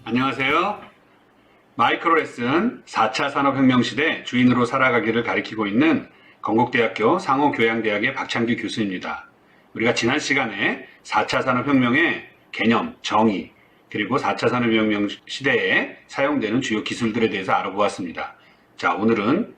안녕하세요. 마이크로레슨 4차 산업혁명 시대 주인으로 살아가기를 가리키고 있는 건국대학교 상호교양대학의 박창규 교수입니다. 우리가 지난 시간에 4차 산업혁명의 개념, 정의, 그리고 4차 산업혁명 시대에 사용되는 주요 기술들에 대해서 알아보았습니다. 자, 오늘은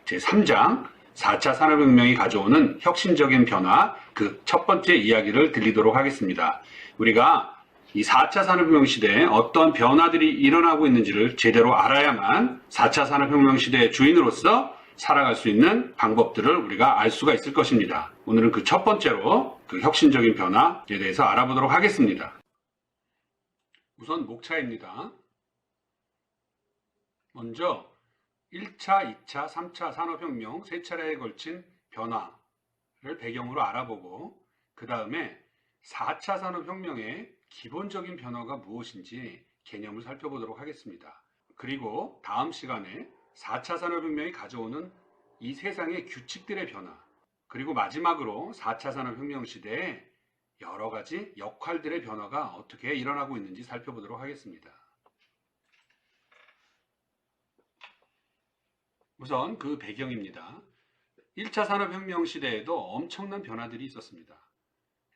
제3장 4차 산업혁명이 가져오는 혁신적인 변화, 그 첫 번째 이야기를 들리도록 하겠습니다. 우리가 이 4차 산업혁명 시대에 어떤 변화들이 일어나고 있는지를 제대로 알아야만 4차 산업혁명 시대의 주인으로서 살아갈 수 있는 방법들을 우리가 알 수가 있을 것입니다. 오늘은 그 첫 번째로 그 혁신적인 변화에 대해서 알아보도록 하겠습니다. 우선 목차입니다. 먼저 1차, 2차, 3차 산업혁명 세 차례에 걸친 변화를 배경으로 알아보고 그 다음에 4차 산업혁명의 기본적인 변화가 무엇인지 개념을 살펴보도록 하겠습니다. 그리고 다음 시간에 4차 산업혁명이 가져오는 이 세상의 규칙들의 변화, 그리고 마지막으로 4차 산업혁명 시대에 여러 가지 역할들의 변화가 어떻게 일어나고 있는지 살펴보도록 하겠습니다. 우선 그 배경입니다. 1차 산업혁명 시대에도 엄청난 변화들이 있었습니다.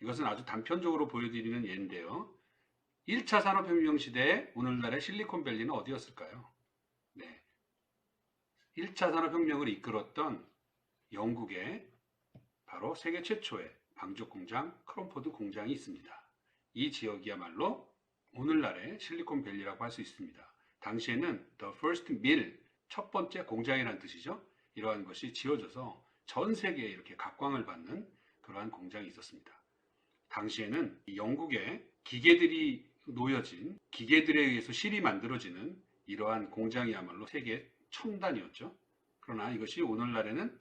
이것은 아주 단편적으로 보여드리는 예인데요. 1차 산업혁명 시대에 오늘날의 실리콘밸리는 어디였을까요? 네. 1차 산업혁명을 이끌었던 영국의 바로 세계 최초의 방죽 공장, 크롬포드 공장이 있습니다. 이 지역이야말로 오늘날의 실리콘밸리라고 할 수 있습니다. 당시에는 The First Mill, 첫 번째 공장이라는 뜻이죠. 이러한 것이 지어져서 전 세계에 이렇게 각광을 받는 그러한 공장이 있었습니다. 당시에는 영국의 기계들이 놓여진, 기계들에 의해서 실이 만들어지는 이러한 공장이야말로 세계 첨단이었죠. 그러나 이것이 오늘날에는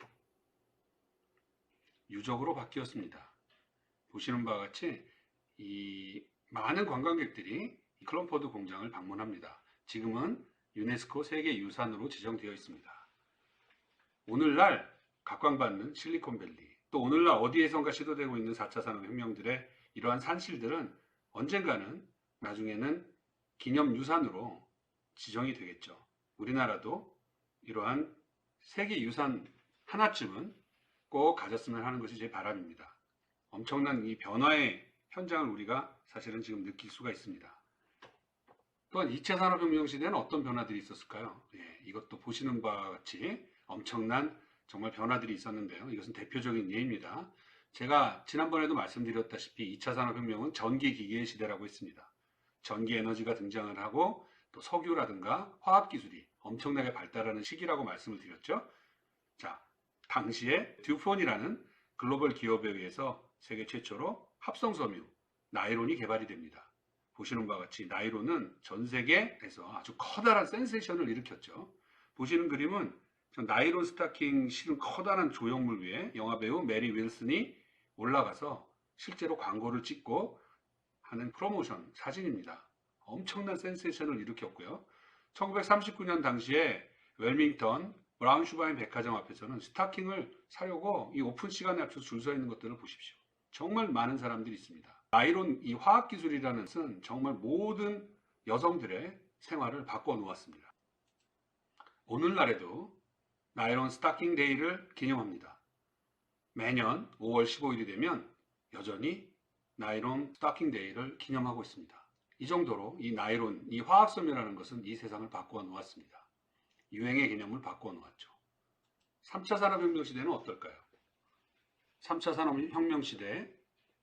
유적으로 바뀌었습니다. 보시는 바와 같이 이 많은 관광객들이 크롬포드 공장을 방문합니다. 지금은 유네스코 세계유산으로 지정되어 있습니다. 오늘날 각광받는 실리콘밸리, 또 오늘날 어디에선가 시도되고 있는 4차 산업혁명들의 이러한 산실들은 언젠가는 나중에는 기념유산으로 지정이 되겠죠. 우리나라도 이러한 세계유산 하나쯤은 꼭 가졌으면 하는 것이 제 바람입니다. 엄청난 이 변화의 현장을 우리가 사실은 지금 느낄 수가 있습니다. 또한 2차 산업혁명 시대에는 어떤 변화들이 있었을까요? 이것도 보시는 바와 같이 엄청난 정말 변화들이 있었는데요. 이것은 대표적인 예입니다. 제가 지난번에도 말씀드렸다시피 2차 산업혁명은 전기기계의 시대라고 했습니다. 전기에너지가 등장을 하고 또 석유라든가 화학기술이 엄청나게 발달하는 시기라고 말씀을 드렸죠. 자, 당시에 듀폰이라는 글로벌 기업에 의해서 세계 최초로 합성섬유, 나이론이 개발이 됩니다. 보시는 바와 같이 나이론은 전 세계에서 아주 커다란 센세이션을 일으켰죠. 보시는 그림은 나이론 스타킹 실은 커다란 조형물 위에 영화배우 메리 윌슨이 올라가서 실제로 광고를 찍고 하는 프로모션 사진입니다. 엄청난 센세이션을 일으켰고요. 1939년 당시에 웰밍턴 브라운슈바인 백화점 앞에서는 스타킹을 사려고 이 오픈 시간에 앞서서 줄 서 있는 것들을 보십시오. 정말 많은 사람들이 있습니다. 나이론 이 화학기술이라는 것은 정말 모든 여성들의 생활을 바꿔 놓았습니다. 오늘날에도 나이론 스타킹 데이를 기념합니다. 매년 5월 15일이 되면 여전히 나이론 스타킹 데이를 기념하고 있습니다. 이 정도로 이 나이론, 이 화학섬유라는 것은 이 세상을 바꾸어 놓았습니다. 유행의 개념을 바꾸어 놓았죠. 3차 산업혁명 시대는 어떨까요? 3차 산업혁명 시대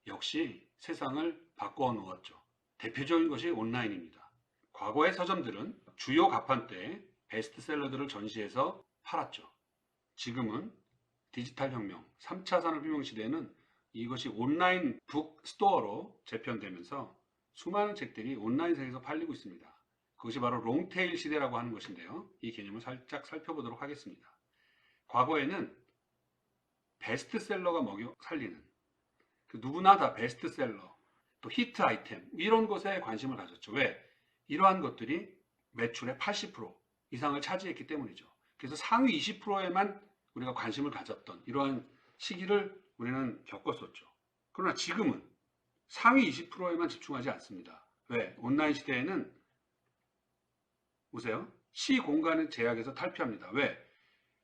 역시 세상을 바꾸어 놓았죠. 대표적인 것이 온라인입니다. 과거의 서점들은 주요 가판대에 베스트셀러들을 전시해서 팔았죠. 지금은 디지털 혁명, 3차 산업혁명 시대에는 이것이 온라인 북스토어로 재편되면서 수많은 책들이 온라인상에서 팔리고 있습니다. 그것이 바로 롱테일 시대라고 하는 것인데요. 이 개념을 살짝 살펴보도록 하겠습니다. 과거에는 베스트셀러가 먹여 살리는 누구나 다 베스트셀러, 또 히트 아이템 이런 것에 관심을 가졌죠. 왜? 이러한 것들이 매출의 80% 이상을 차지했기 때문이죠. 그래서 상위 20%에만 우리가 관심을 가졌던 이러한 시기를 우리는 겪었었죠. 그러나 지금은 상위 20%에만 집중하지 않습니다. 왜? 온라인 시대에는 보세요. 시공간은 제약에서 탈피합니다. 왜?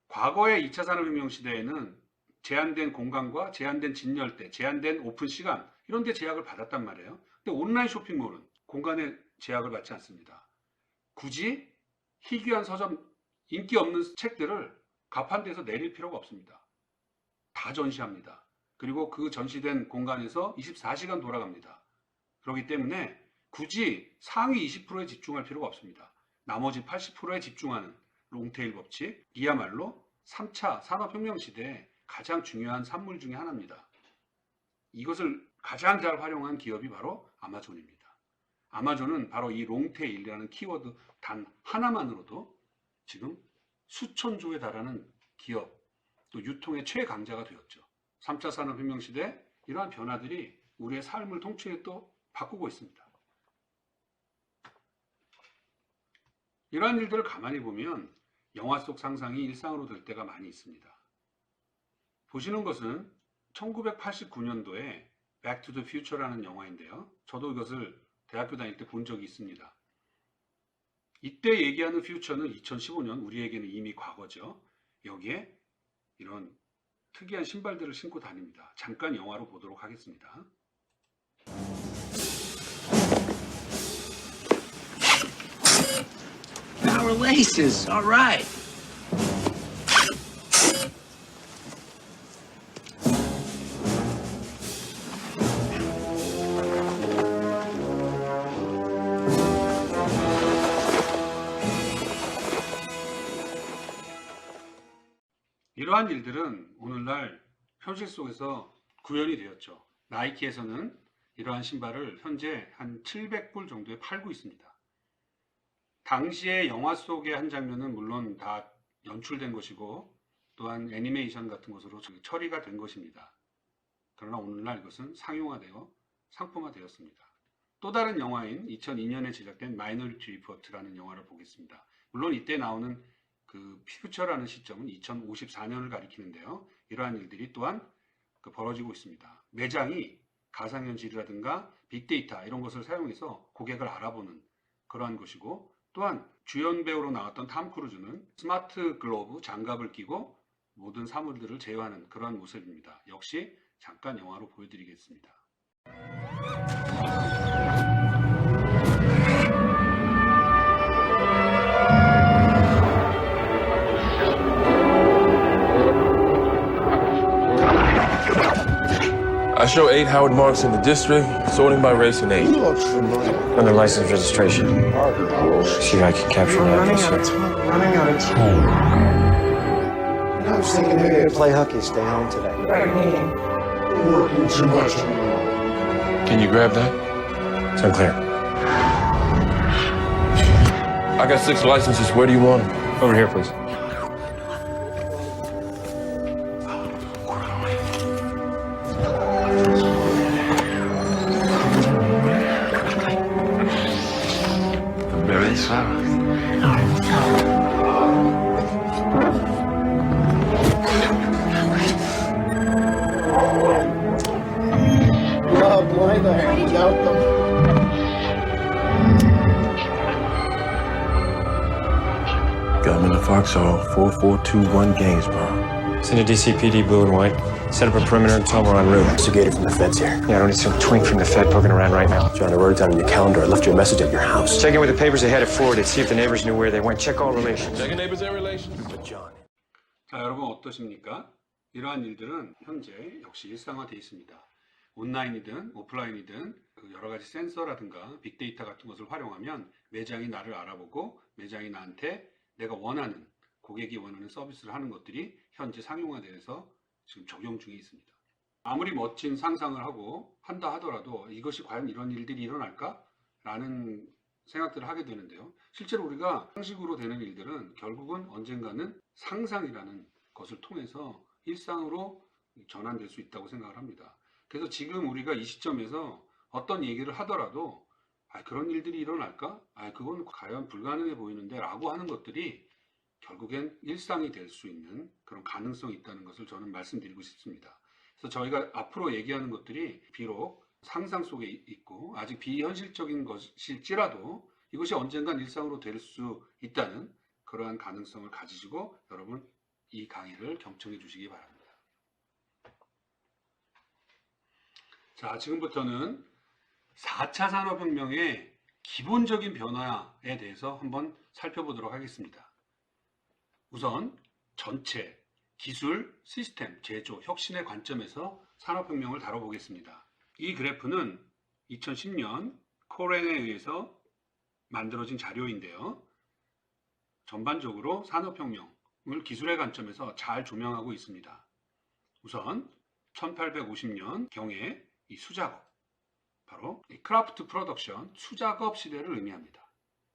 과거의 2차 산업혁명 시대에는 제한된 공간과 제한된 진열대, 제한된 오픈 시간 이런 데 제약을 받았단 말이에요. 근데 온라인 쇼핑몰은 공간에 제약을 받지 않습니다. 굳이 희귀한 서점, 인기 없는 책들을 가판대에서 내릴 필요가 없습니다. 다 전시합니다. 그리고 그 전시된 공간에서 24시간 돌아갑니다. 그렇기 때문에 굳이 상위 20%에 집중할 필요가 없습니다. 나머지 80%에 집중하는 롱테일 법칙, 이야말로 3차 산업혁명 시대에 가장 중요한 산물 중에 하나입니다. 이것을 가장 잘 활용한 기업이 바로 아마존입니다. 아마존은 바로 이 롱테일이라는 키워드 단 하나만으로도 지금 수천조에 달하는 기업, 또 유통의 최강자가 되었죠. 3차 산업혁명 시대 이러한 변화들이 우리의 삶을 통째로 또 바꾸고 있습니다. 이러한 일들을 가만히 보면 영화 속 상상이 일상으로 될 때가 많이 있습니다. 보시는 것은 1989년도에 Back to the Future라는 영화인데요. 저도 이것을 대학교 다닐 때 본 적이 있습니다. 이때 얘기하는 퓨처는 2015년, 우리에게는 이미 과거죠. 여기에 이런 특이한 신발들을 신고 다닙니다. 잠깐 영화로 보도록 하겠습니다. Power laces, all right. 이러한 일들은 오늘날 현실 속에서 구현이 되었죠. 나이키에서는 이러한 신발을 현재 한 700불 정도에 팔고 있습니다. 당시의 영화 속의 한 장면은 물론 다 연출된 것이고 또한 애니메이션 같은 것으로 처리가 된 것입니다. 그러나 오늘날 이것은 상용화되어 상품화되었습니다. 또 다른 영화인 2002년에 제작된 마이너리티 리포트라는 영화를 보겠습니다. 물론 이때 나오는 그 퓨처라는 시점은 2054년을 가리키는데요. 이러한 일들이 또한 벌어지고 있습니다. 매장이 가상현실이라든가 빅데이터 이런 것을 사용해서 고객을 알아보는 그러한 것이고, 또한 주연 배우로 나왔던 탐 크루즈는 스마트 글로브 장갑을 끼고 모든 사물들을 제어하는 그러한 모습입니다. 역시 잠깐 영화로 보여드리겠습니다. I show 8 Howard marks in the district, sorting by race and age. Looks familiar. On their license registration. See if I can capture We're that. running out of time. Running out of time. I was thinking maybe I'd play hooky, stay home today. Working too much. Can you grab that? It's unclear. I got 6 licenses. Where do you want them? Over here, please. Very sorry. Why the hell without them? Got them in the Foxhole, 4421 Gainsborough. Send a DCPD blue and white. Set up a perimeter and tell them we're en route. Investigator from the feds here. Yeah, I don't need some twink from the Fed poking around right now. John, I wrote it down on your calendar. I left you a message at your house. Check in with the papers they headed forward. See if the neighbors knew where they went. Check all relations. Second neighbors and relations. But John. 자, 여러분 어떠십니까? 이러한 일들은 현재 역시 일상화되어 있습니다. 온라인이든 오프라인이든 그 여러 가지 센서라든가 빅데이터 같은 것을 활용하면 매장이 나를 알아보고 매장이 나한테 내가 원하는, 고객이 원하는 서비스를 하는 것들이 현재 상용화되어서 지금 적용 중에 있습니다. 아무리 멋진 상상을 하고 한다 하더라도 이것이 과연 이런 일들이 일어날까? 라는 생각들을 하게 되는데요. 실제로 우리가 상식으로 되는 일들은 결국은 언젠가는 상상이라는 것을 통해서 일상으로 전환될 수 있다고 생각을 합니다. 그래서 지금 우리가 이 시점에서 어떤 얘기를 하더라도 그런 일들이 일어날까? 그건 과연 불가능해 보이는데 라고 하는 것들이 결국엔 일상이 될 수 있는 그런 가능성이 있다는 것을 저는 말씀드리고 싶습니다. 그래서 저희가 앞으로 얘기하는 것들이 비록 상상 속에 있고 아직 비현실적인 것일지라도 이것이 언젠간 일상으로 될 수 있다는 그러한 가능성을 가지시고 여러분 이 강의를 경청해 주시기 바랍니다. 자, 지금부터는 4차 산업혁명의 기본적인 변화에 대해서 한번 살펴보도록 하겠습니다. 우선 전체, 기술, 시스템, 제조, 혁신의 관점에서 산업혁명을 다뤄보겠습니다. 이 그래프는 2010년 코렌에 의해서 만들어진 자료인데요. 전반적으로 산업혁명을 기술의 관점에서 잘 조명하고 있습니다. 우선 1850년경에 이 수작업, 바로 크라프트 프로덕션, 수작업 시대를 의미합니다.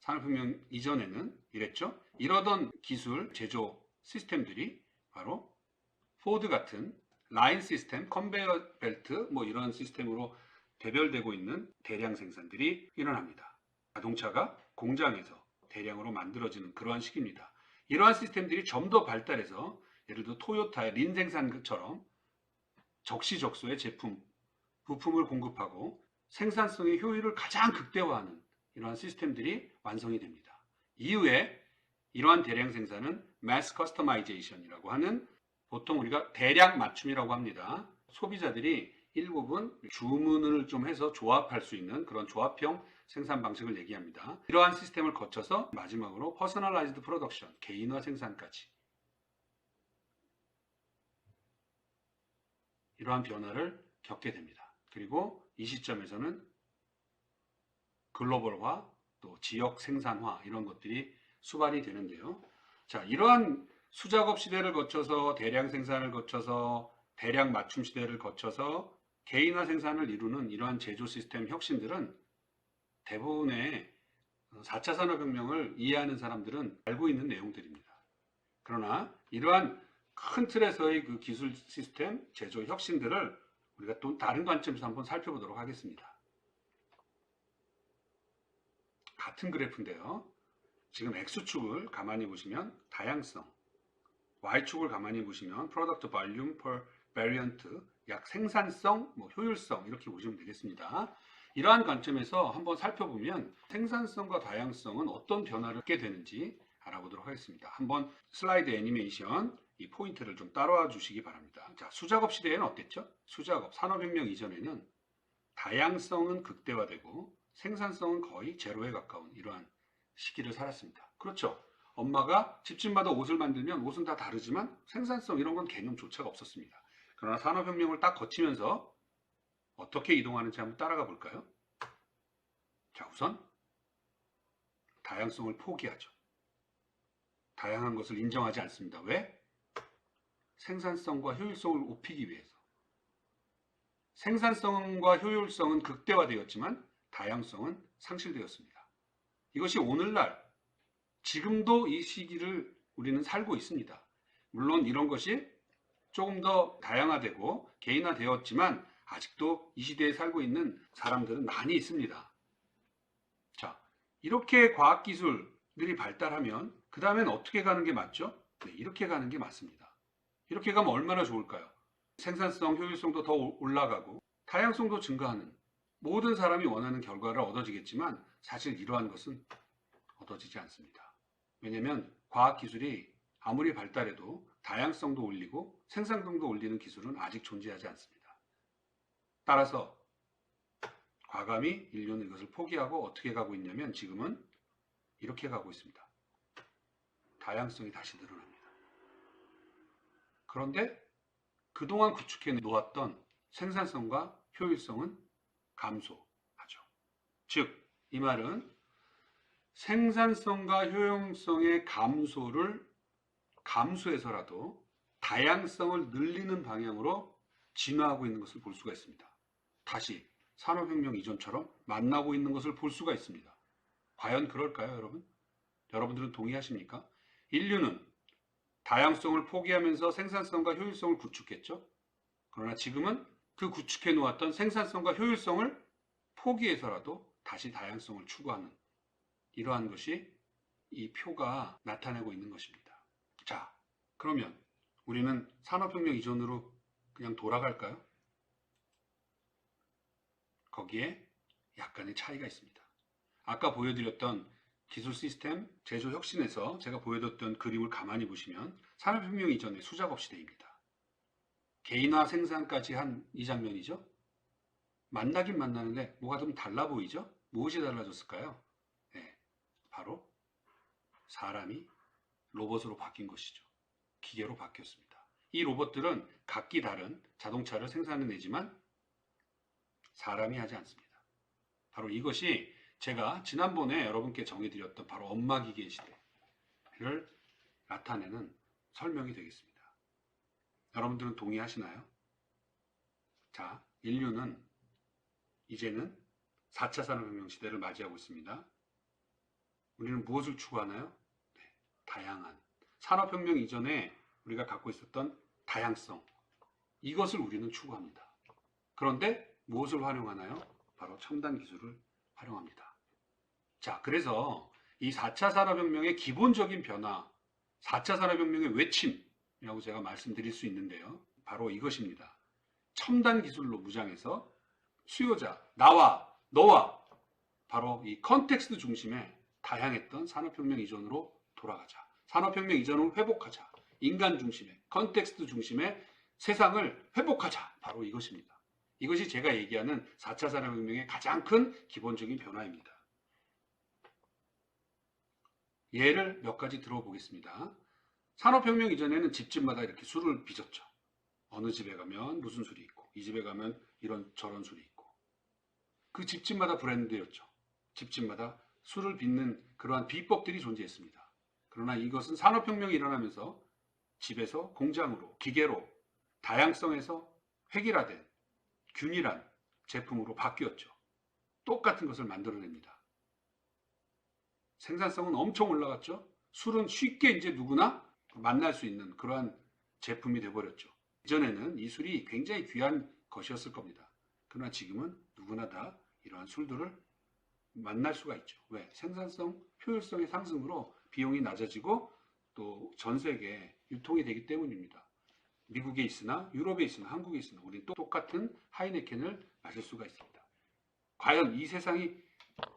산업혁명 이전에는 이랬죠. 이러던 기술, 제조 시스템들이 바로 포드 같은 라인 시스템, 컨베이어 벨트 이런 시스템으로 대별되고 있는 대량 생산들이 일어납니다. 자동차가 공장에서 대량으로 만들어지는 그러한 시기입니다. 이러한 시스템들이 좀 더 발달해서 예를 들어 토요타의 린 생산처럼 적시적소의 제품, 부품을 공급하고 생산성의 효율을 가장 극대화하는 이러한 시스템들이 완성이 됩니다. 이후에 이러한 대량 생산은 mass customization이라고 하는 보통 우리가 대량 맞춤이라고 합니다. 소비자들이 일부분 주문을 좀 해서 조합할 수 있는 그런 조합형 생산 방식을 얘기합니다. 이러한 시스템을 거쳐서 마지막으로 personalized production, 개인화 생산까지 이러한 변화를 겪게 됩니다. 그리고 이 시점에서는 글로벌화, 또 지역 생산화 이런 것들이 수반이 되는데요. 자, 이러한 수작업 시대를 거쳐서 대량 생산을 거쳐서 대량 맞춤 시대를 거쳐서 개인화 생산을 이루는 이러한 제조 시스템 혁신들은 대부분의 4차 산업혁명을 이해하는 사람들은 알고 있는 내용들입니다. 그러나 이러한 큰 틀에서의 그 기술 시스템, 제조 혁신들을 우리가 또 다른 관점에서 한번 살펴보도록 하겠습니다. 같은 그래프인데요. 지금 X축을 가만히 보시면 다양성, Y축을 가만히 보시면 Product Volume per Variant, 약 생산성, 효율성 이렇게 보시면 되겠습니다. 이러한 관점에서 한번 살펴보면 생산성과 다양성은 어떤 변화를 갖게 되는지 알아보도록 하겠습니다. 한번 슬라이드 애니메이션 이 포인트를 좀 따라와 주시기 바랍니다. 자, 수작업 시대에는 어땠죠? 수작업, 산업혁명 이전에는 다양성은 극대화되고 생산성은 거의 제로에 가까운 이러한 시기를 살았습니다. 그렇죠? 엄마가 집집마다 옷을 만들면 옷은 다 다르지만 생산성 이런 건 개념조차가 없었습니다. 그러나 산업혁명을 딱 거치면서 어떻게 이동하는지 한번 따라가 볼까요? 자, 우선 다양성을 포기하죠. 다양한 것을 인정하지 않습니다. 왜? 생산성과 효율성을 높이기 위해서. 생산성과 효율성은 극대화되었지만 다양성은 상실되었습니다. 이것이 오늘날 지금도 이 시기를 우리는 살고 있습니다. 물론 이런 것이 조금 더 다양화되고 개인화되었지만 아직도 이 시대에 살고 있는 사람들은 많이 있습니다. 자, 이렇게 과학기술들이 발달하면 그 다음엔 어떻게 가는 게 맞죠? 네, 이렇게 가는 게 맞습니다. 이렇게 가면 얼마나 좋을까요? 생산성, 효율성도 더 올라가고 다양성도 증가하는 모든 사람이 원하는 결과를 얻어지겠지만 사실 이러한 것은 얻어지지 않습니다. 왜냐하면 과학기술이 아무리 발달해도 다양성도 올리고 생산성도 올리는 기술은 아직 존재하지 않습니다. 따라서 과감히 인류는 이것을 포기하고 어떻게 가고 있냐면 지금은 이렇게 가고 있습니다. 다양성이 다시 늘어납니다. 그런데 그동안 구축해 놓았던 생산성과 효율성은 감소하죠. 즉, 이 말은 생산성과 효용성의 감소를 감수해서라도 다양성을 늘리는 방향으로 진화하고 있는 것을 볼 수가 있습니다. 다시 산업혁명 이전처럼 만나고 있는 것을 볼 수가 있습니다. 과연 그럴까요, 여러분? 여러분들은 동의하십니까? 인류는 다양성을 포기하면서 생산성과 효율성을 구축했죠. 그러나 지금은 그 구축해 놓았던 생산성과 효율성을 포기해서라도 다시 다양성을 추구하는 이러한 것이 이 표가 나타내고 있는 것입니다. 자, 그러면 우리는 산업혁명 이전으로 그냥 돌아갈까요? 거기에 약간의 차이가 있습니다. 아까 보여드렸던 기술 시스템 제조 혁신에서 제가 보여줬던 그림을 가만히 보시면 산업혁명 이전의 수작업 시대입니다. 개인화 생산까지 한 이 장면이죠. 만나긴 만나는데 뭐가 좀 달라 보이죠? 무엇이 달라졌을까요? 네, 바로 사람이 로봇으로 바뀐 것이죠. 기계로 바뀌었습니다. 이 로봇들은 각기 다른 자동차를 생산해내지만 사람이 하지 않습니다. 바로 이것이 제가 지난번에 여러분께 정해드렸던 바로 엄마기계 시대를 나타내는 설명이 되겠습니다. 여러분들은 동의하시나요? 자, 인류는 이제는 4차 산업혁명 시대를 맞이하고 있습니다. 우리는 무엇을 추구하나요? 네, 다양한. 산업혁명 이전에 우리가 갖고 있었던 다양성. 이것을 우리는 추구합니다. 그런데 무엇을 활용하나요? 바로 첨단 기술을 활용합니다. 자, 그래서 이 4차 산업혁명의 기본적인 변화, 4차 산업혁명의 외침이라고 제가 말씀드릴 수 있는데요. 바로 이것입니다. 첨단 기술로 무장해서 수요자, 나와, 너와 바로 이 컨텍스트 중심의 다양했던 산업혁명 이전으로 돌아가자. 산업혁명 이전을 회복하자. 인간 중심의, 컨텍스트 중심의 세상을 회복하자. 바로 이것입니다. 이것이 제가 얘기하는 4차 산업혁명의 가장 큰 기본적인 변화입니다. 예를 몇 가지 들어보겠습니다. 산업혁명 이전에는 집집마다 이렇게 술을 빚었죠. 어느 집에 가면 무슨 술이 있고, 이 집에 가면 이런 저런 술이 있고. 그 집집마다 브랜드였죠. 집집마다 술을 빚는 그러한 비법들이 존재했습니다. 그러나 이것은 산업혁명이 일어나면서 집에서 공장으로, 기계로, 다양성에서 획일화된 균일한 제품으로 바뀌었죠. 똑같은 것을 만들어냅니다. 생산성은 엄청 올라갔죠. 술은 쉽게 이제 누구나 만날 수 있는 그러한 제품이 되어버렸죠. 이전에는 이 술이 굉장히 귀한 것이었을 겁니다. 그러나 지금은 누구나 다 이러한 술들을 만날 수가 있죠. 왜? 생산성, 효율성의 상승으로 비용이 낮아지고 또 전 세계에 유통이 되기 때문입니다. 미국에 있으나 유럽에 있으나 한국에 있으나 우리는 똑같은 하이네켄을 마실 수가 있습니다. 과연 이 세상이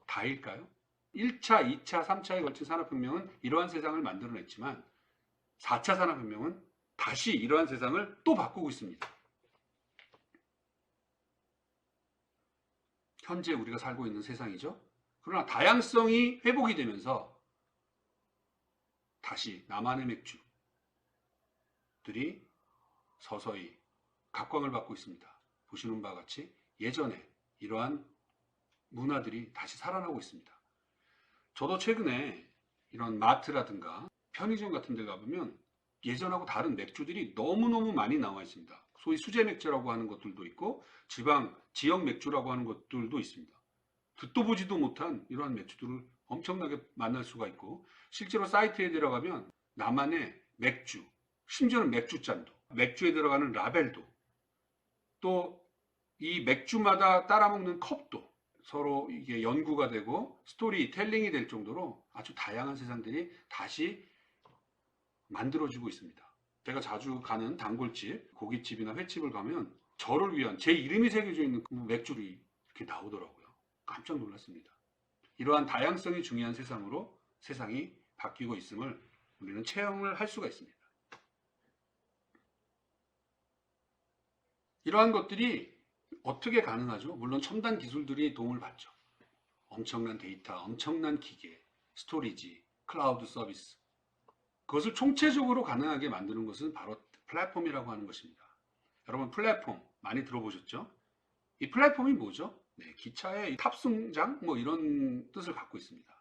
다일까요? 1차, 2차, 3차에 걸친 산업혁명은 이러한 세상을 만들어냈지만 4차 산업혁명은 다시 이러한 세상을 또 바꾸고 있습니다. 현재 우리가 살고 있는 세상이죠. 그러나 다양성이 회복이 되면서 다시 나만의 맥주들이 서서히 각광을 받고 있습니다. 보시는 바와 같이 예전에 이러한 문화들이 다시 살아나고 있습니다. 저도 최근에 이런 마트라든가 편의점 같은 데 가보면 예전하고 다른 맥주들이 너무너무 많이 나와 있습니다. 소위 수제 맥주라고 하는 것들도 있고 지역 맥주라고 하는 것들도 있습니다. 듣도 보지도 못한 이러한 맥주들을 엄청나게 만날 수가 있고 실제로 사이트에 들어가면 나만의 맥주, 심지어는 맥주잔도, 맥주에 들어가는 라벨도 또 이 맥주마다 따라먹는 컵도 서로 이게 연구가 되고 스토리 텔링이 될 정도로 아주 다양한 세상들이 다시 만들어지고 있습니다. 제가 자주 가는 단골집, 고깃집이나 횟집을 가면 저를 위한 제 이름이 새겨져 있는 그 맥주들이 이렇게 나오더라고요. 깜짝 놀랐습니다. 이러한 다양성이 중요한 세상으로 세상이 바뀌고 있음을 우리는 체험을 할 수가 있습니다. 이러한 것들이 어떻게 가능하죠? 물론 첨단 기술들이 도움을 받죠. 엄청난 데이터, 엄청난 기계, 스토리지, 클라우드 서비스. 그것을 총체적으로 가능하게 만드는 것은 바로 플랫폼이라고 하는 것입니다. 여러분 플랫폼 많이 들어보셨죠? 이 플랫폼이 뭐죠? 네, 기차의 탑승장 뭐 이런 뜻을 갖고 있습니다.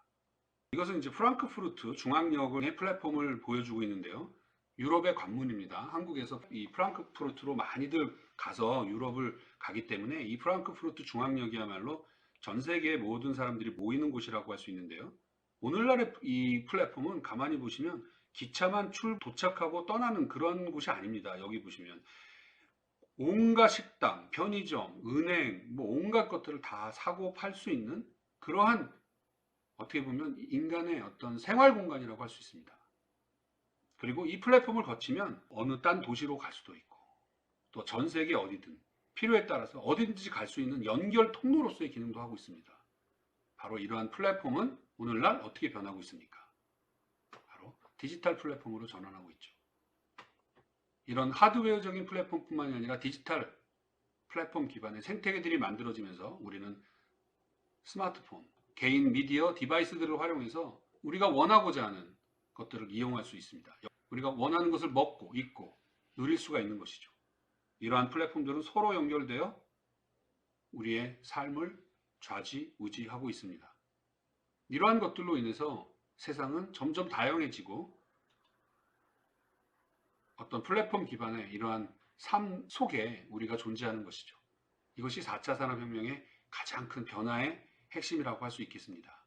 이것은 이제 프랑크푸르트 중앙역의 플랫폼을 보여주고 있는데요. 유럽의 관문입니다. 한국에서 이 프랑크푸르트로 많이들 가서 유럽을 가기 때문에 이 프랑크푸르트 중앙역이야말로 전 세계의 모든 사람들이 모이는 곳이라고 할 수 있는데요. 오늘날의 이 플랫폼은 가만히 보시면 기차만 도착하고 떠나는 그런 곳이 아닙니다. 여기 보시면 온갖 식당, 편의점, 은행, 뭐 온갖 것들을 다 사고 팔 수 있는 그러한 어떻게 보면 인간의 어떤 생활 공간이라고 할 수 있습니다. 그리고 이 플랫폼을 거치면 어느 딴 도시로 갈 수도 있고 또 전 세계 어디든 필요에 따라서 어디든지 갈 수 있는 연결 통로로서의 기능도 하고 있습니다. 바로 이러한 플랫폼은 오늘날 어떻게 변하고 있습니까? 바로 디지털 플랫폼으로 전환하고 있죠. 이런 하드웨어적인 플랫폼뿐만이 아니라 디지털 플랫폼 기반의 생태계들이 만들어지면서 우리는 스마트폰, 개인 미디어 디바이스들을 활용해서 우리가 원하고자 하는 것들을 이용할 수 있습니다. 우리가 원하는 것을 먹고 입고 누릴 수가 있는 것이죠. 이러한 플랫폼들은 서로 연결되어 우리의 삶을 좌지우지하고 있습니다. 이러한 것들로 인해서 세상은 점점 다양해지고 어떤 플랫폼 기반의 이러한 삶 속에 우리가 존재하는 것이죠. 이것이 4차 산업혁명의 가장 큰 변화의 핵심이라고 할 수 있겠습니다.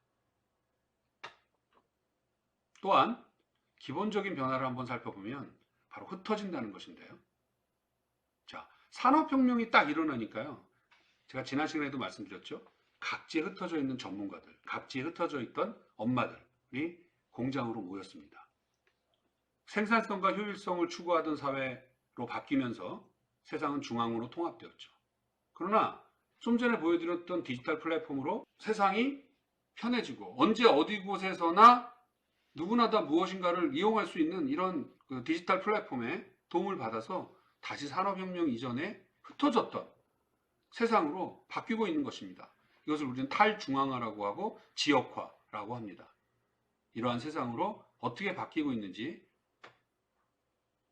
또한 기본적인 변화를 한번 살펴보면 바로 흩어진다는 것인데요. 자, 산업혁명이 딱 일어나니까요. 제가 지난 시간에도 말씀드렸죠. 각지에 흩어져 있는 전문가들, 각지에 흩어져 있던 엄마들이 공장으로 모였습니다. 생산성과 효율성을 추구하던 사회로 바뀌면서 세상은 중앙으로 통합되었죠. 그러나 좀 전에 보여드렸던 디지털 플랫폼으로 세상이 편해지고 언제 어디 곳에서나 누구나 다 무엇인가를 이용할 수 있는 이런 디지털 플랫폼의 도움을 받아서 다시 산업혁명 이전에 흩어졌던 세상으로 바뀌고 있는 것입니다. 이것을 우리는 탈중앙화라고 하고 지역화라고 합니다. 이러한 세상으로 어떻게 바뀌고 있는지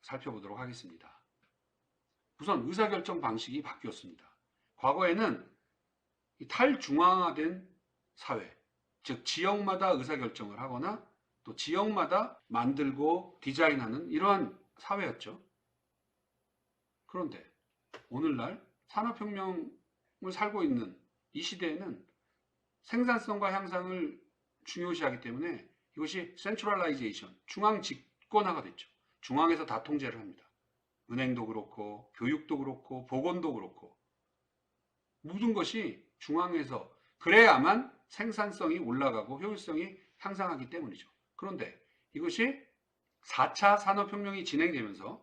살펴보도록 하겠습니다. 우선 의사결정 방식이 바뀌었습니다. 과거에는 이 탈중앙화된 사회, 즉 지역마다 의사결정을 하거나 또 지역마다 만들고 디자인하는 이러한 사회였죠. 그런데 오늘날 산업혁명을 살고 있는 이 시대에는 생산성과 향상을 중요시하기 때문에 이것이 센트럴라이제이션, 중앙 집권화가 됐죠. 중앙에서 다 통제를 합니다. 은행도 그렇고 교육도 그렇고 보건도 그렇고 모든 것이 중앙에서 그래야만 생산성이 올라가고 효율성이 향상하기 때문이죠. 그런데 이것이 4차 산업혁명이 진행되면서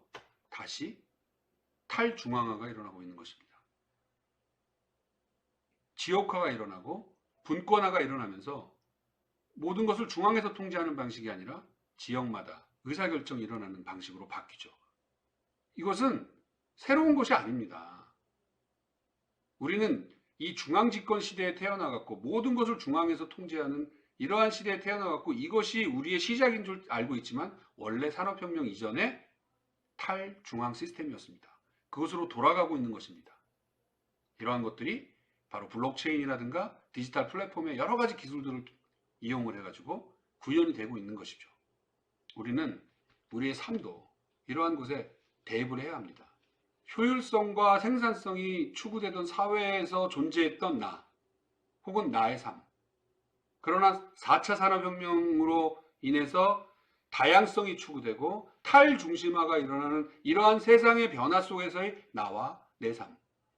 다시 탈중앙화가 일어나고 있는 것입니다. 지역화가 일어나고 분권화가 일어나면서 모든 것을 중앙에서 통제하는 방식이 아니라 지역마다 의사결정이 일어나는 방식으로 바뀌죠. 이것은 새로운 것이 아닙니다. 우리는 이 중앙집권 시대에 태어나갔고 모든 것을 중앙에서 통제하는 이러한 시대에 태어나갔고 이것이 우리의 시작인 줄 알고 있지만 원래 산업혁명 이전에 탈중앙 시스템이었습니다. 그것으로 돌아가고 있는 것입니다. 이러한 것들이 바로 블록체인이라든가 디지털 플랫폼의 여러 가지 기술들을 이용을 해가지고 구현이 되고 있는 것이죠. 우리는 우리의 삶도 이러한 곳에 대입을 해야 합니다. 효율성과 생산성이 추구되던 사회에서 존재했던 나, 혹은 나의 삶. 그러나 4차 산업혁명으로 인해서 다양성이 추구되고 탈중심화가 일어나는 이러한 세상의 변화 속에서의 나와 내 삶.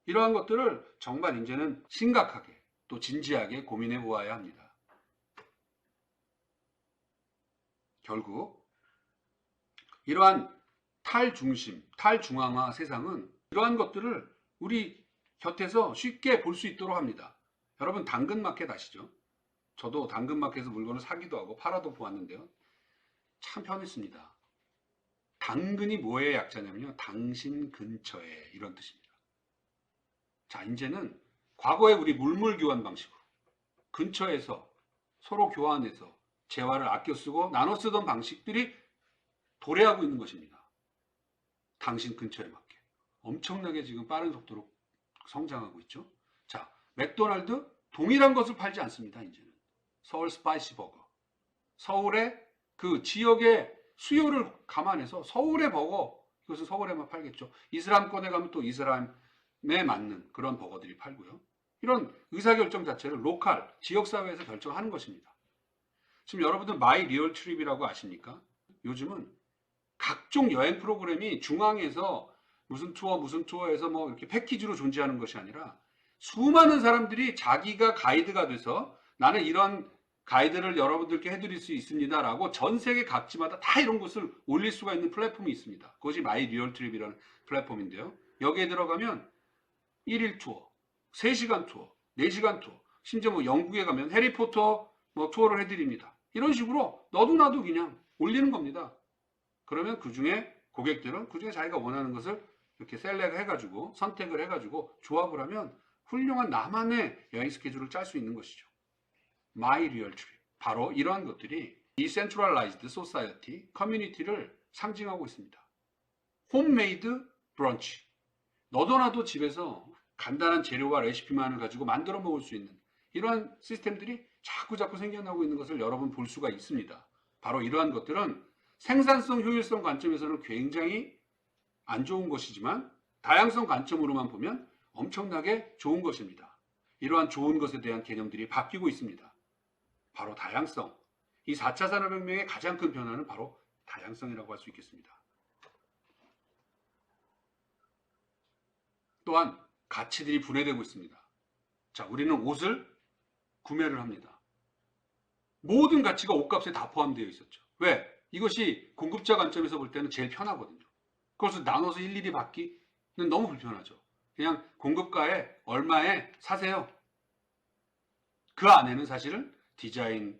이러한 것들을 정말 이제는 심각하게 또 진지하게 고민해 보아야 합니다. 결국 이러한 탈중심, 탈중앙화 세상은 이러한 것들을 우리 곁에서 쉽게 볼 수 있도록 합니다. 여러분 당근마켓 아시죠? 저도 당근마켓에서 물건을 사기도 하고 팔아도 보았는데요. 참 편했습니다. 당근이 뭐의 약자냐면요. 당신 근처에 이런 뜻입니다. 자, 이제는 과거에 우리 물물 교환 방식으로 근처에서 서로 교환해서 재화를 아껴 쓰고 나눠 쓰던 방식들이 도래하고 있는 것입니다. 당신 근처에 맞게. 엄청나게 지금 빠른 속도로 성장하고 있죠. 자, 맥도날드 동일한 것을 팔지 않습니다. 이제는 서울 스파이시 버거. 서울의 그 지역의 수요를 감안해서 서울의 버거, 이것은 서울에만 팔겠죠. 이슬람권에 가면 또 이슬람에 맞는 그런 버거들이 팔고요. 이런 의사결정 자체를 로컬, 지역사회에서 결정하는 것입니다. 지금 여러분들 마이 리얼 트립이라고 아십니까? 요즘은 각종 여행 프로그램이 중앙에서 무슨 투어에서 뭐 이렇게 패키지로 존재하는 것이 아니라 수많은 사람들이 자기가 가이드가 돼서 나는 이런 가이드를 여러분들께 해드릴 수 있습니다 라고 전 세계 각지마다 다 이런 것을 올릴 수가 있는 플랫폼이 있습니다. 그것이 마이 리얼 트립이라는 플랫폼인데요. 여기에 들어가면 1일 투어, 3시간 투어, 4시간 투어, 심지어 뭐 영국에 가면 해리포터 뭐 투어를 해드립니다. 이런 식으로 너도 나도 그냥 올리는 겁니다. 그러면 그 중에 고객들은 그 중에 자기가 원하는 것을 이렇게 셀렉을 해가지고 선택을 해가지고 조합을 하면 훌륭한 나만의 여행 스케줄을 짤 수 있는 것이죠. My Real Trip. 바로 이러한 것들이 Decentralized Society, 커뮤니티를 상징하고 있습니다. Homemade Brunch. 너도 나도 집에서 간단한 재료와 레시피만을 가지고 만들어 먹을 수 있는 이러한 시스템들이 자꾸 생겨나고 있는 것을 여러분 볼 수가 있습니다. 바로 이러한 것들은 생산성, 효율성 관점에서는 굉장히 안 좋은 것이지만 다양성 관점으로만 보면 엄청나게 좋은 것입니다. 이러한 좋은 것에 대한 개념들이 바뀌고 있습니다. 바로 다양성. 이 4차 산업혁명의 가장 큰 변화는 바로 다양성이라고 할 수 있겠습니다. 또한 가치들이 분해되고 있습니다. 자, 우리는 옷을 구매를 합니다. 모든 가치가 옷값에 다 포함되어 있었죠. 왜? 이것이 공급자 관점에서 볼 때는 제일 편하거든요. 그것을 나눠서 일일이 받기는 너무 불편하죠. 그냥 공급가에 얼마에 사세요. 그 안에는 사실은 디자인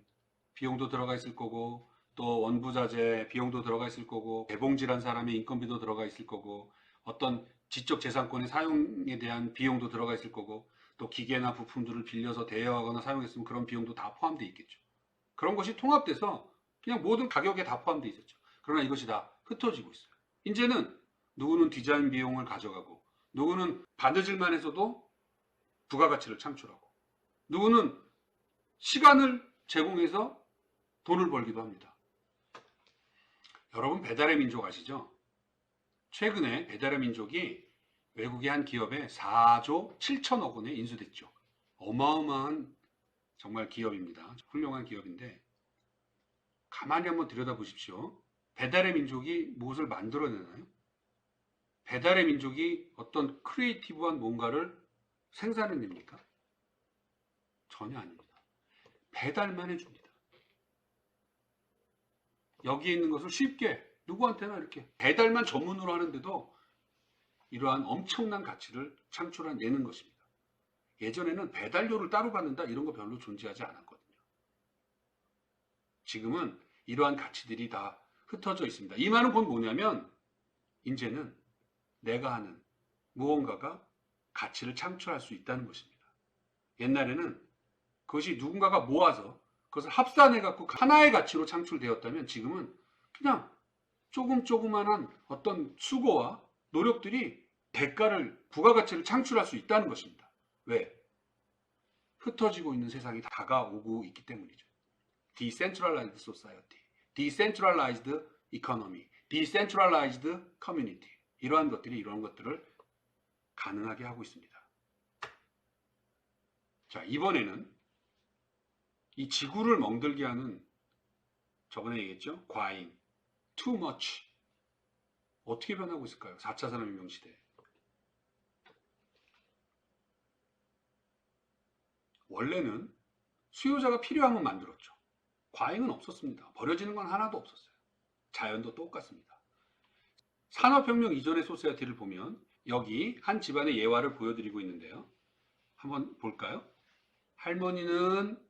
비용도 들어가 있을 거고, 또 원부자재 비용도 들어가 있을 거고, 개봉질한 사람의 인건비도 들어가 있을 거고, 어떤 지적 재산권의 사용에 대한 비용도 들어가 있을 거고, 또 기계나 부품들을 빌려서 대여하거나 사용했으면 그런 비용도 다 포함되어 있겠죠. 그런 것이 통합돼서 그냥 모든 가격에 다 포함되어 있었죠. 그러나 이것이 다 흩어지고 있어요. 이제는 누구는 디자인 비용을 가져가고, 누구는 바느질만 해서도 부가가치를 창출하고, 누구는 시간을 제공해서 돈을 벌기도 합니다. 여러분 배달의 민족 아시죠? 최근에 배달의 민족이 외국의 한 기업에 4조 7천억 원에 인수됐죠. 어마어마한 정말 기업입니다. 훌륭한 기업인데 가만히 한번 들여다보십시오. 배달의 민족이 무엇을 만들어내나요? 배달의 민족이 어떤 크리에이티브한 뭔가를 생산해냅니까? 전혀 아닙니다. 배달만 해줍니다. 여기에 있는 것을 쉽게 누구한테나 이렇게 배달만 전문으로 하는데도 이러한 엄청난 가치를 창출해내는 것입니다. 예전에는 배달료를 따로 받는다 이런 거 별로 존재하지 않았거든요. 지금은 이러한 가치들이 다 흩어져 있습니다. 이 말은 곧 뭐냐면 이제는 내가 하는 무언가가 가치를 창출할 수 있다는 것입니다. 옛날에는 그것이 누군가가 모아서 그것을 합산해갖고 하나의 가치로 창출되었다면 지금은 그냥 조그만한 어떤 수고와 노력들이 대가를, 부가가치를 창출할 수 있다는 것입니다. 왜? 흩어지고 있는 세상이 다가오고 있기 때문이죠. Decentralized Society, Decentralized Economy, Decentralized Community. 이러한 것들을 가능하게 하고 있습니다. 자, 이번에는 이 지구를 멍들게 하는 저번에 얘기했죠? 과잉, too much. 어떻게 변하고 있을까요? 4차 산업혁명 시대에. 원래는 수요자가 필요하면 만들었죠. 과잉은 없었습니다. 버려지는 건 하나도 없었어요. 자연도 똑같습니다. 산업혁명 이전의 소사이어티를 보면 여기 한 집안의 예화를 보여드리고 있는데요. 한번 볼까요? 할머니는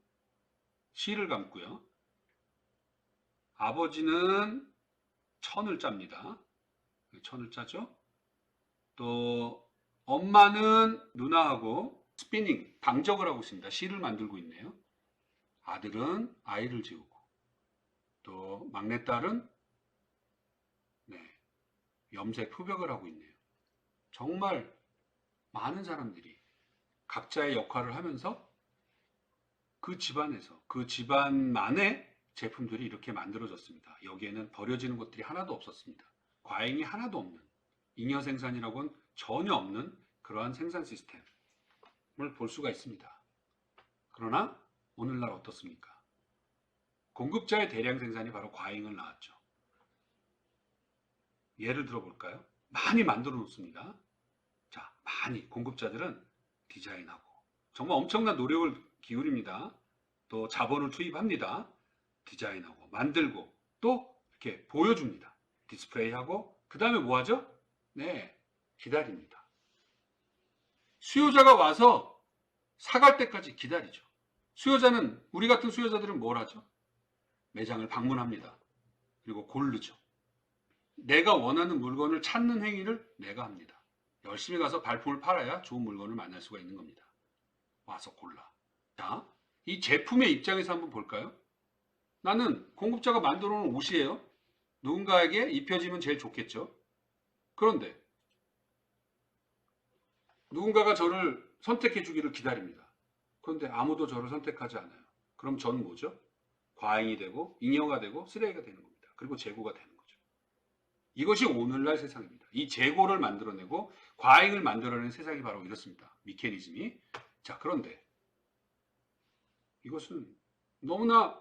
실을 감고요. 아버지는 천을 짭니다. 천을 짜죠. 또 엄마는 누나하고 스피닝, 방적을 하고 있습니다. 실을 만들고 있네요. 아들은 아이를 재우고, 또 막내딸은 염색 표벽을 하고 있네요. 정말 많은 사람들이 각자의 역할을 하면서 그 집안에서, 그 집안만의 제품들이 이렇게 만들어졌습니다. 여기에는 버려지는 것들이 하나도 없었습니다. 과잉이 하나도 없는, 잉여 생산이라고는 전혀 없는 그러한 생산 시스템을 볼 수가 있습니다. 그러나 오늘날 어떻습니까? 공급자의 대량 생산이 바로 과잉을 낳았죠. 예를 들어 볼까요? 많이 만들어 놓습니다. 자, 많이 공급자들은 디자인하고 정말 엄청난 노력을 기울입니다. 또 자본을 투입합니다. 디자인하고 만들고 또 이렇게 보여줍니다. 디스플레이하고 그 다음에 뭐 하죠? 기다립니다. 수요자가 와서 사갈 때까지 기다리죠. 수요자는, 우리 같은 수요자들은 뭘 하죠? 매장을 방문합니다. 그리고 고르죠. 내가 원하는 물건을 찾는 행위를 내가 합니다. 열심히 가서 발품을 팔아야 좋은 물건을 만날 수가 있는 겁니다. 와서 골라. 자, 이 제품의 입장에서 한번 볼까요? 나는 공급자가 만들어 놓은 옷이에요. 누군가에게 입혀지면 제일 좋겠죠. 그런데 누군가가 저를 선택해 주기를 기다립니다. 그런데 아무도 저를 선택하지 않아요. 그럼 저는 뭐죠? 과잉이 되고 잉여가 되고 쓰레기가 되는 겁니다. 그리고 재고가 되는 거죠. 이것이 오늘날 세상입니다. 이 재고를 만들어내고 과잉을 만들어내는 세상이 바로 이렇습니다. 메커니즘이. 자, 그런데 이것은 너무나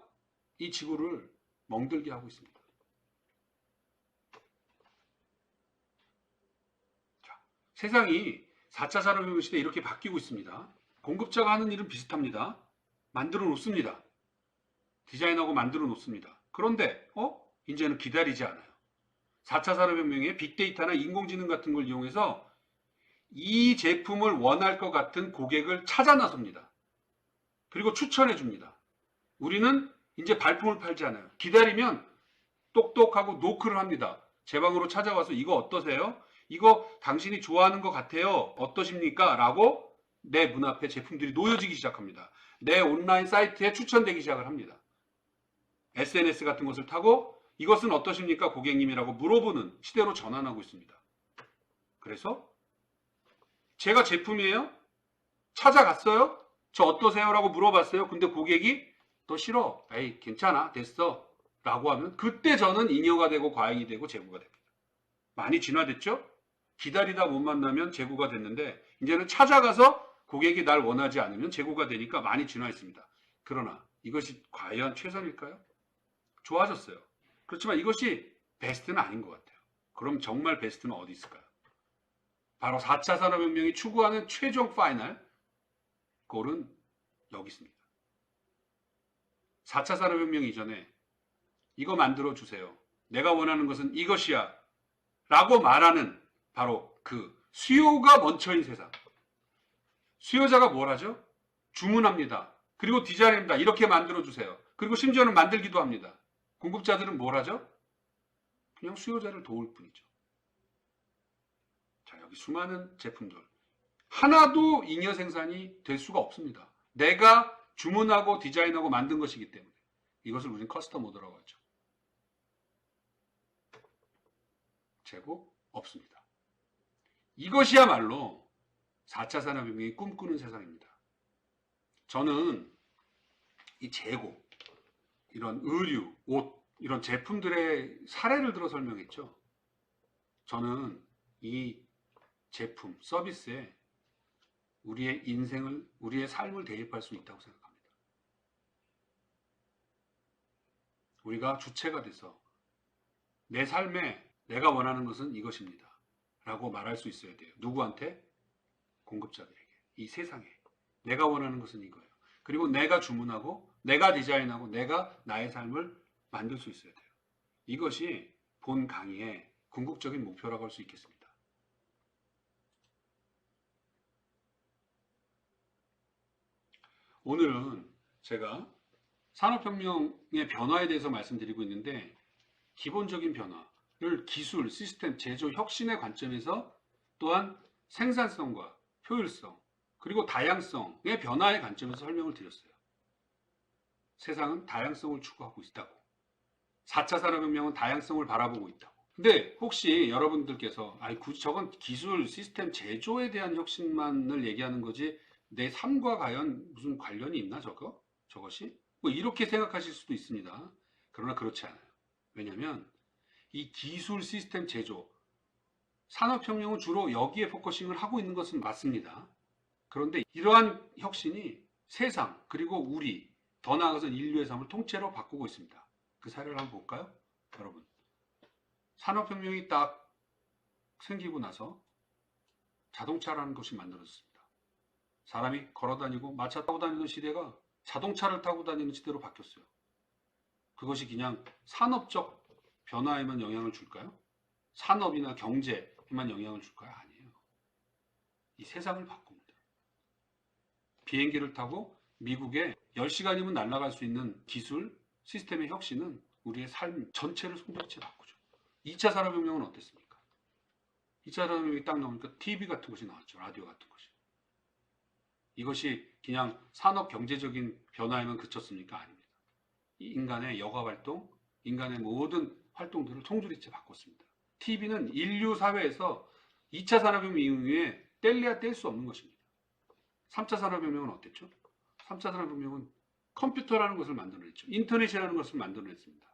이 지구를 멍들게 하고 있습니다. 자, 세상이 4차 산업혁명 시대에 이렇게 바뀌고 있습니다. 공급자가 하는 일은 비슷합니다. 만들어 놓습니다. 디자인하고 만들어 놓습니다. 그런데 이제는 기다리지 않아요. 4차 산업혁명의 빅데이터나 인공지능 같은 걸 이용해서 이 제품을 원할 것 같은 고객을 찾아 나섭니다. 그리고 추천해 줍니다. 우리는 이제 발품을 팔지 않아요. 기다리면 똑똑하고 노크를 합니다. 제 방으로 찾아와서 이거 어떠세요? 이거 당신이 좋아하는 것 같아요. 어떠십니까? 라고 내 문 앞에 제품들이 놓여지기 시작합니다. 내 온라인 사이트에 추천되기 시작을 합니다. SNS 같은 것을 타고 이것은 어떠십니까? 고객님이라고 물어보는 시대로 전환하고 있습니다. 그래서 제가 제품이에요? 찾아갔어요? 저 어떠세요? 라고 물어봤어요. 근데 고객이 너 싫어. 에이 괜찮아. 됐어. 라고 하면 그때 저는 잉여가 되고 과잉이 되고 재고가 됩니다. 많이 진화됐죠? 기다리다 못 만나면 재고가 됐는데 이제는 찾아가서 고객이 날 원하지 않으면 재고가 되니까 많이 진화했습니다. 그러나 이것이 과연 최선일까요? 좋아졌어요. 그렇지만 이것이 베스트는 아닌 것 같아요. 그럼 정말 베스트는 어디 있을까요? 바로 4차 산업혁명이 추구하는 최종 파이널 골은 여기 있습니다. 4차 산업혁명 이전에 이거 만들어 주세요. 내가 원하는 것은 이것이야. 라고 말하는 바로 그 수요가 멈춰인 세상. 수요자가 뭘 하죠? 주문합니다. 그리고 디자인합니다. 이렇게 만들어 주세요. 그리고 심지어는 만들기도 합니다. 공급자들은 뭘 하죠? 그냥 수요자를 도울 뿐이죠. 자, 여기 수많은 제품들. 하나도 잉여 생산이 될 수가 없습니다. 내가 주문하고 디자인하고 만든 것이기 때문에. 이것을 우리는 커스텀 오더라고 하죠. 재고 없습니다. 이것이야말로 4차 산업혁명이 꿈꾸는 세상입니다. 저는 이 재고, 이런 의류, 옷, 이런 제품들의 사례를 들어 설명했죠. 저는 이 제품, 서비스에 우리의 인생을, 우리의 삶을 대입할 수 있다고 생각합니다. 우리가 주체가 돼서 내 삶에 내가 원하는 것은 이것입니다. 라고 말할 수 있어야 돼요. 누구한테? 공급자들에게. 이 세상에. 내가 원하는 것은 이거예요. 그리고 내가 주문하고, 내가 디자인하고, 내가 나의 삶을 만들 수 있어야 돼요. 이것이 본 강의의 궁극적인 목표라고 할 수 있겠습니다. 오늘은 제가 산업혁명의 변화에 대해서 말씀드리고 있는데 기본적인 변화를 기술, 시스템, 제조, 혁신의 관점에서 또한 생산성과 효율성, 그리고 다양성의 변화의 관점에서 설명을 드렸어요. 세상은 다양성을 추구하고 있다고. 4차 산업혁명은 다양성을 바라보고 있다고. 근데 혹시 여러분들께서 굳이 저건 기술, 시스템, 제조에 대한 혁신만을 얘기하는 거지 내 삶과 과연 무슨 관련이 있나 저것이? 뭐 이렇게 생각하실 수도 있습니다. 그러나 그렇지 않아요. 왜냐하면 이 기술, 시스템, 제조, 산업혁명은 주로 여기에 포커싱을 하고 있는 것은 맞습니다. 그런데 이러한 혁신이 세상 그리고 우리 더 나아가서 인류의 삶을 통째로 바꾸고 있습니다. 그 사례를 한번 볼까요? 여러분, 산업혁명이 딱 생기고 나서 자동차라는 것이 만들어졌습니다. 사람이 걸어다니고 마차 타고 다니는 시대가 자동차를 타고 다니는 시대로 바뀌었어요. 그것이 그냥 산업적 변화에만 영향을 줄까요? 산업이나 경제에만 영향을 줄까요? 아니에요. 이 세상을 바꿉니다. 비행기를 타고 미국의 10시간이면 날아갈 수 있는 기술, 시스템의 혁신은 우리의 삶 전체를 송두리째 바꾸죠. 2차 산업혁명은 어땠습니까? 2차 산업혁명이 딱 나오니까 TV 같은 것이 나왔죠. 라디오 같은 것이. 이것이 그냥 산업 경제적인 변화에만 그쳤습니까? 아닙니다. 이 인간의 여가 활동, 인간의 모든 활동들을 송두리째 바꿨습니다. TV는 인류 사회에서 2차 산업혁명 이후에 뗄래야 뗄 수 없는 것입니다. 3차 산업혁명은 어땠죠? 3차 산업혁명은 컴퓨터라는 것을 만들어냈죠. 인터넷이라는 것을 만들어냈습니다.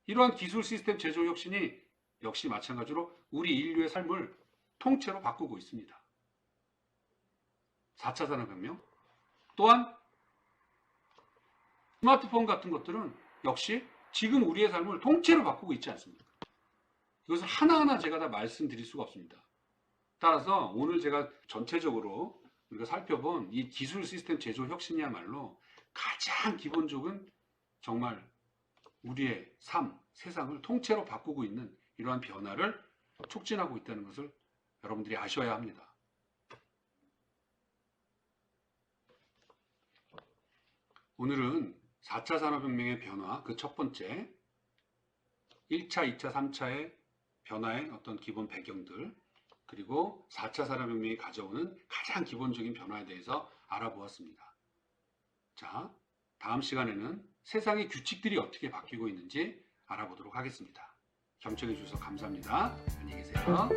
이러한 기술 시스템 제조 혁신이 역시 마찬가지로 우리 인류의 삶을 통째로 바꾸고 있습니다. 4차 산업혁명 또한 스마트폰 같은 것들은 역시 지금 우리의 삶을 통째로 바꾸고 있지 않습니까? 이것을 하나하나 제가 다 말씀드릴 수가 없습니다. 따라서 오늘 제가 전체적으로 우리가 살펴본 이 기술 시스템 제조 혁신이야말로 가장 기본적인 정말 우리의 삶, 세상을 통째로 바꾸고 있는 이러한 변화를 촉진하고 있다는 것을 여러분들이 아셔야 합니다. 오늘은 4차 산업혁명의 변화, 그 첫 번째 1차, 2차, 3차의 변화의 어떤 기본 배경들, 그리고 4차 산업혁명이 가져오는 가장 기본적인 변화에 대해서 알아보았습니다. 자, 다음 시간에는 세상의 규칙들이 어떻게 바뀌고 있는지 알아보도록 하겠습니다. 경청해 주셔서 감사합니다. 안녕히 계세요.